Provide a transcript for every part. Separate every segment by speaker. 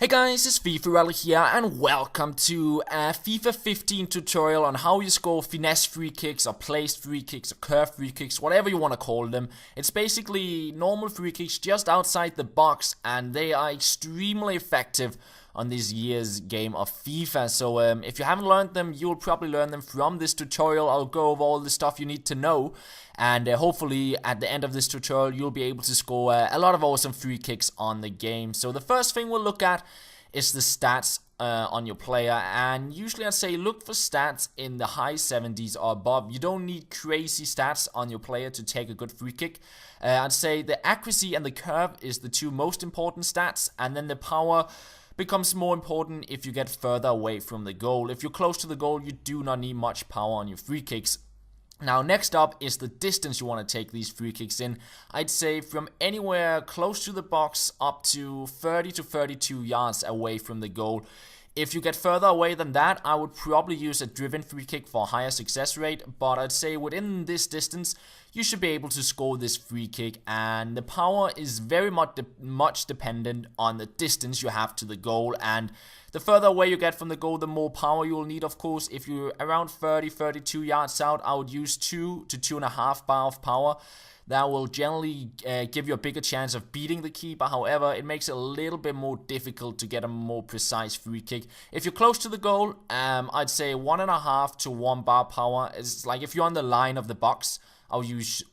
Speaker 1: Hey guys, it's FIFA here and welcome to a FIFA 15 tutorial on how you score finesse free kicks or placed free kicks or curved free kicks, whatever you want to call them. It's basically normal free kicks just outside the box and they are extremely effective on this year's game of FIFA. So if you haven't learned them, you'll probably learn them from this tutorial. I'll go over all the stuff you need to know, and hopefully at the end of this tutorial you'll be able to score a lot of awesome free kicks on the game. So the first thing we'll look at is the stats on your player, and usually I'd say look for stats in the high 70s or above. You don't need crazy stats on your player to take a good free kick. I'd say the accuracy and the curve is the two most important stats, and then the power becomes more important if you get further away from the goal. If you're close to the goal, you do not need much power on your free kicks. Now, next up is the distance you want to take these free kicks in. I'd say from anywhere close to the box up to 30 to 32 yards away from the goal. If you get further away than that, I would probably use a driven free kick for a higher success rate, but I'd say within this distance, you should be able to score this free kick, and the power is very much dependent on the distance you have to the goal, and the further away you get from the goal, the more power you'll need, of course. If you're around 30-32 yards out, I would use 2 to 2.5 bar of power. That will generally give you a bigger chance of beating the keeper. However, it makes it a little bit more difficult to get a more precise free kick. If you're close to the goal, I'd say 1.5 to 1 bar power. It's like if you're on the line of the box, I'll use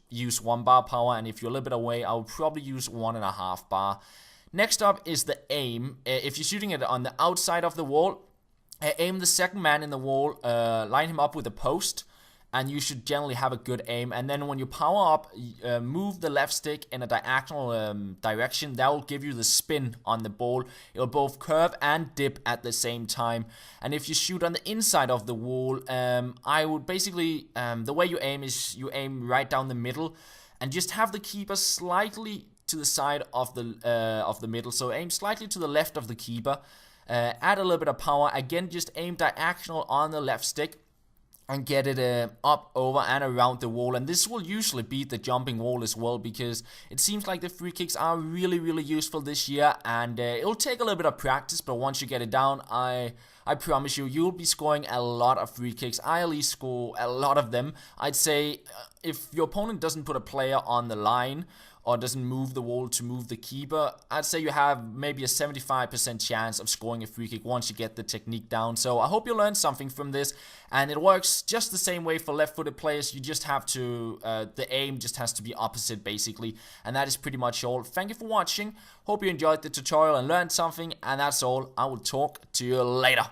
Speaker 1: 1 bar power, and if you're a little bit away, I'll probably use 1.5 bar. Next up is the aim. If you're shooting it on the outside of the wall, aim the second man in the wall, line him up with a post, and you should generally have a good aim. And then when you power up, move the left stick in a diagonal direction. That will give you the spin on the ball. It will both curve and dip at the same time. And if you shoot on the inside of the wall, I would basically, the way you aim is you aim right down the middle and just have the keeper slightly to the side of the middle. So aim slightly to the left of the keeper. Add a little bit of power. Again, just aim diagonal on the left stick and get it up, over, and around the wall. And this will usually beat the jumping wall as well, because it seems like the free kicks are really useful this year, and it'll take a little bit of practice, but once you get it down, I promise you'll be scoring a lot of free kicks. I at least score a lot of them. I'd say if your opponent doesn't put a player on the line or doesn't move the wall to move the keeper, I'd say you have maybe a 75% chance of scoring a free kick once you get the technique down. So I hope you learned something from this, and it works just the same way for left-footed players. You just have to, the aim just has to be opposite basically, and that is pretty much all. Thank you for watching, hope you enjoyed the tutorial and learned something, and that's all. I will talk to you later.